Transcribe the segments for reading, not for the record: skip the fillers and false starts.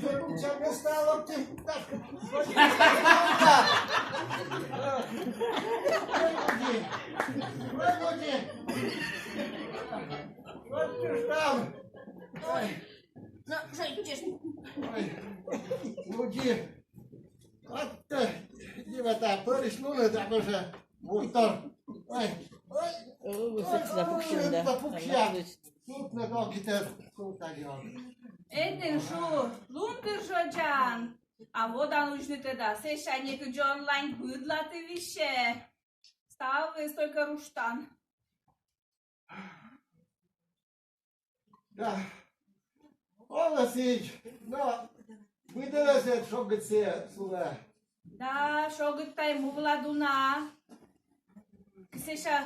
Ce-am găstat la tine? Eten шу, лунтер жожан. А вода нужны да, сеша некуда онлайн быдла ты вище. Ставы столько руштан. Da. O lăsici, da. Uite-le să și-o găție, sulă. Да, шо гытай мувла дуна. Сеша,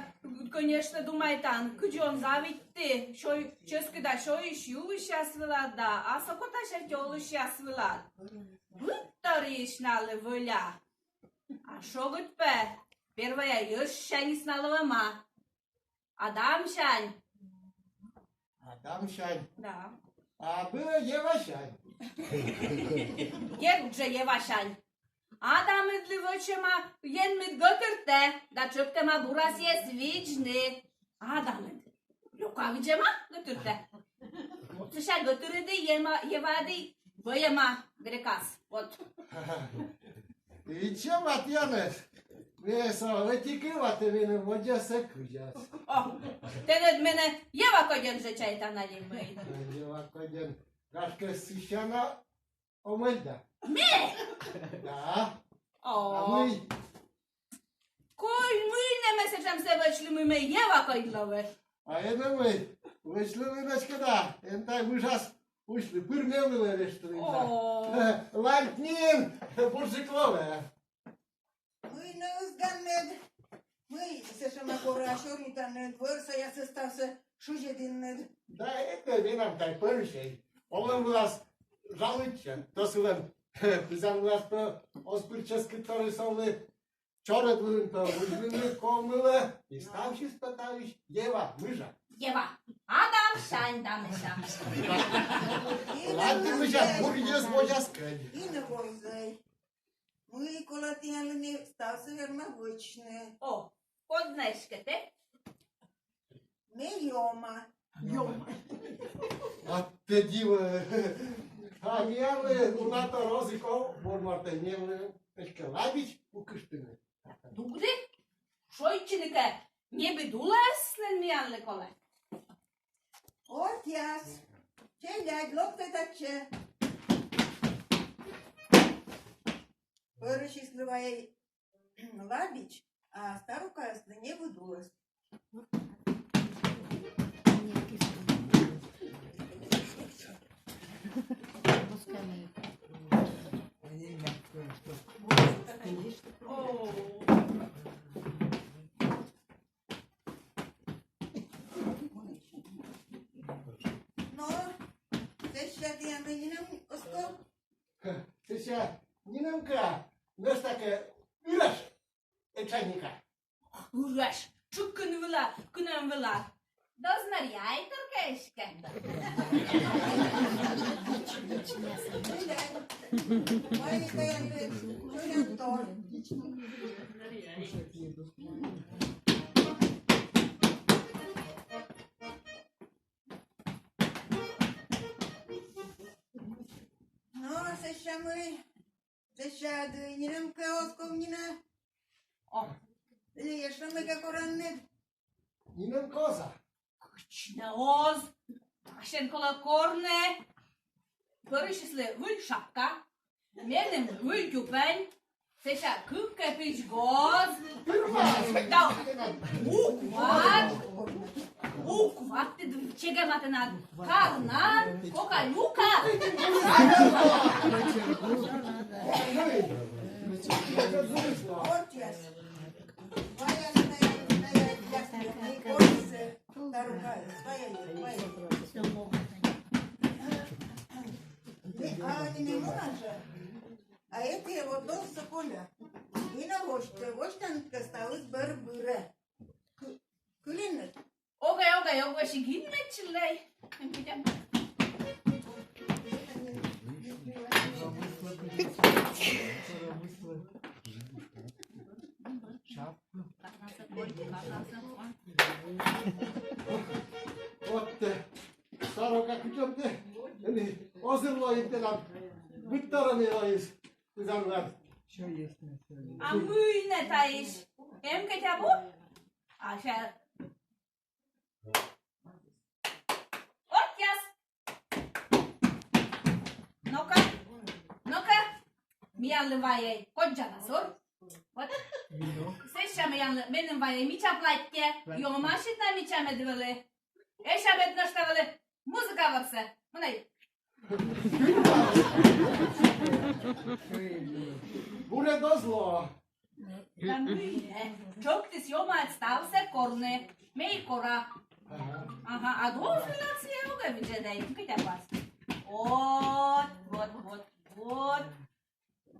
конечно, думай тан, кыджон завитте, шо ческыда шо ищу счастливо да, а сокота шатёлу счастливо. Вытаришь нале вля. А шо гытпе? Первая ёшшань сналова. Адам шань. Adam șani. Да. A bă, Eva șani. Як же є вашань? Адам ідливочима, єн мід готирте, да чоптема бурас є свічни. Адам ід. Люкавичема готирте. Це ще готириди євади, воєма грекас. От. И ce Matianes? Vine să răticăva te vine văgea să câgeas. О, те над мене єва коден же чайта на лімбей. Eva coden. Gașcă Sișana o mălda. Ме! Da. О, Amâi. кой мыйне месечем се вăчли мыме єва койдлове. Aia nu măi. Vășlu mânășcă da. Entai mâșas ușli. Pârnelele reștului. О, Lantnin. Burșiclove. Măi, năzganed. Măi, să-și mă corașorii ta ned, vor să ia să stau să șuje din ned. Da, e că vinam tai părșei. Omul las žaluče. To su vam pizam las pe ospirče scritori sau le cioră dvântă, užvină comulă. I stau și spătaviș Eva, mâja. єва. Адам шань дамеша. Lanti mâja, burghez moja scăni. И на возай. Măi, colatianele stau să vermă văcine. О, поднешкете. Me ioma. Atte divă. A miele unată rozico, vor moarte miele, peșcă labici cu câștână. Дугде? Шойчиника, не бедулас на миянле коле. Otias. Ce leagi, lopte ta ce? Fără și sclăva ei labici, a staru ca să ne vădulăs. О, No, deci de am venit în scop. Deci, ninăm că, ăsta că, uraș, e ceainica. ураш, чуккын вила, күнәм вила. Дознар яй туркешке. Mai de muriator. No, se șamăi. Se șadă, ninăm că o scomnina. О, Le ieșăm că coranne. Ninăm coza. на оз, ашен кола корне, пărășisle vâl șapca, mernem vâl chiupeni, seșa câpcă pici goz, da, ucuvat, ce gămată n-ad, carnan, cocaluca. Otias. Vai na viață, ne corse. Dar vai. А не може. А это вот дом Соколя. И на воштанка сталась барбыра. Кулинет. Ога, și ghidme cilei. O să luai de la Victoră mi luai cu zangat. A mâine aici. Em că te-a bun? Așa. Ochias! Noca? Noca? Mi-al vai Kodjana sor? Вот. Сеща менен вај мича платке, и омашитна мича медвеле. Еша бедна штавеле, музика върсе. Мунай. Bună dozlo! La mâine, cioctis eu mai stau se corne, mei cora. Aha, a două filație eu că vice câte pas.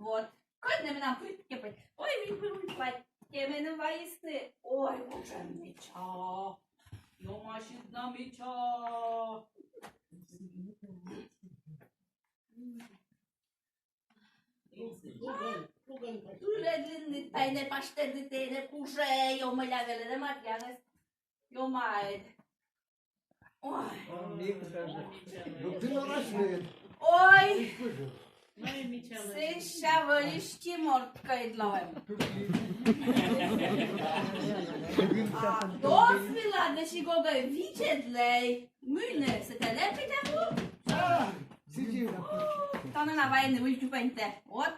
Вот. Când ne menam pritke pe. Oi, vi vai. Ke menam vai este. Oi, uče miča. Jo mašitna miča. Tu tajne pašterne tene kuše, jo maljavele de matjanes. Jo majd. Oi. Nu tine oraș ne. Oi. Seša volišti mortka idlovem. A dosvila neši goga vidžedlej. Mine, se te ne pitemu? Sigur. To ne navajne ulju pente. Ot.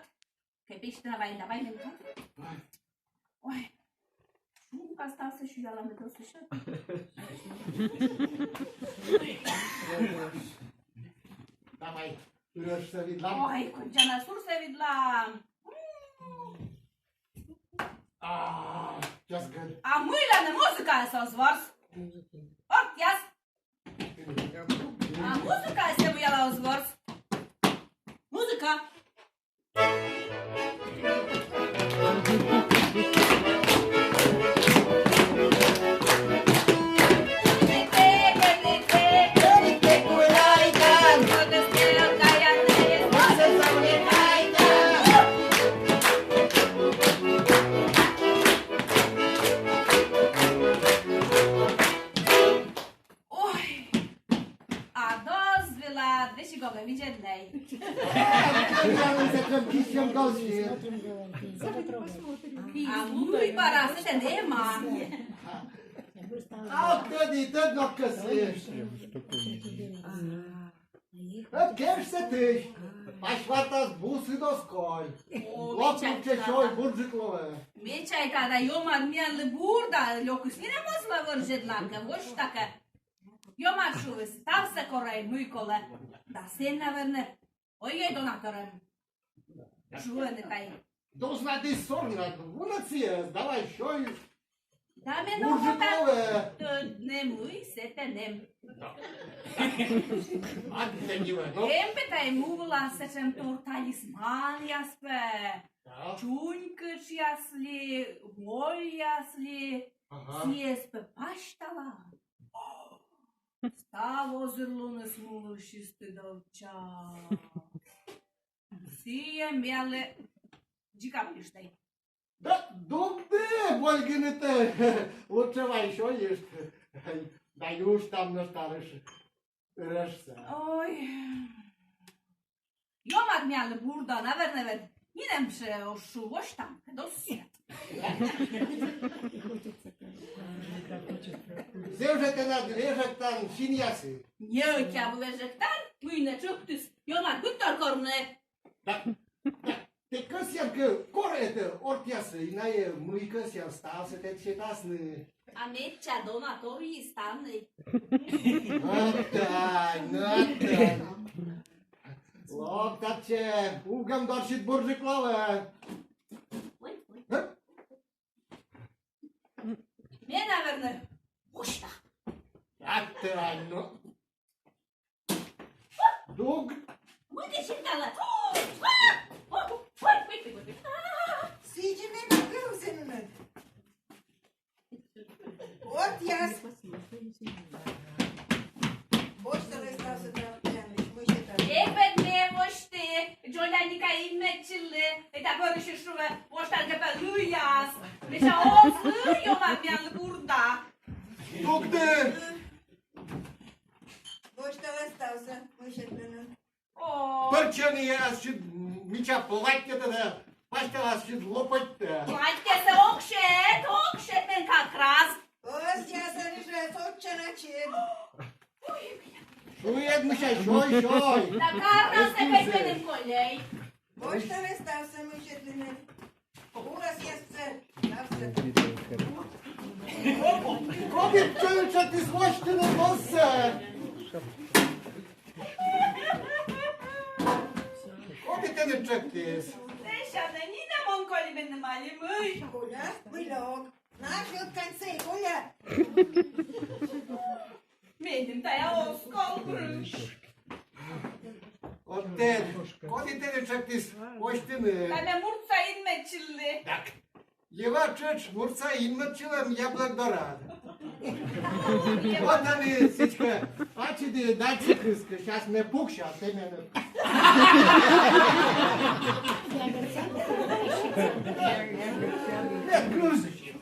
Kaj pište navajne pente. Oj. Šunka stał se šujala me to slyšet. Dawaj. Już se widlam. Oj, kończana sur se widlam. Just good. A mâine muzica să o zvors. Ot, ias. A muzica este buia la o zvors. Muzica. A lui bara să te nema. Acredități nu căsești. Kiedyś se tyś. A świata z busy do skoj. Lopnic ce șoi burżyklowe. Miečaj kada jomar mian burda, ljokus nina mosla vržedlanka, voš taka. Jomar šuvis, stav se koraj mujkole. Da sen naverne. Ojej donatorem. Žuvene taj. Должна ти сорна. Вулиці, давай șoi Da me nu burżyklowe. Nemui se te nem. Atât miłe, no? Em pe tai mula se tem tor talisman jaspe. Da. Čuňka jasli, mol jasli. Aha. Sies pe paštala. Stavo zrlune smulu šiste dovča. Sije mjale. Džika pištaj. Da, dumne, bolgânite. Orice mai șoi ești. Dar eu ștam nășta rășsa. Oj. Jomar mjale burda, never. Idem še ošu voštam, dosje. Zevžete na dvežektan šinjasi. Njëkja vëzhektan, mujne čuktis. Jomar guttar korne. Da, te căsiam că corete ortiasă, inaie mui căsiam sta să te cetasne. A meċa donatori stanni. Nătai. Lopta ce, ugam doar și burżyklowe. Mena verne. Ušta. Nătai, nu. Dug. Uite și tala. Sigur ne greu să nu ne. Ot ias. Boşta resta să te apleană, mâine te. Epet me voște. Jolanica imecile. Eta părăși șuve. Voșta că pe luias. Deci o zi eu m-am mial burda. Dug de. Boşta resta să mâine te. Torčenie a și micea plachtă de paștela și lopătă. Maite să okšet, men kā krās. Ăstea să nici tot ce năcid. Šuiet mișa, šoj. Da karnā se pēc vienam koļei. Voštane stav se myšetline. Uras jesce. Stav se. Kogi čeliča ti svoštine nose? Kogi te ne čektis? Tiešām, Nina man koļi men mali măi. Коля, вылёг. Наш в конце, Коля. Mēģim tajā oskolu brūš. Otten, kogi te ne čektis svoštine? Tā mē murca inmečili. Так, Ева чеч мурца инмачилам яблок дорад. Вот они, сичка, ачиди дачи крыска, сейчас мне пукша, ты меня... Нет, крузочек.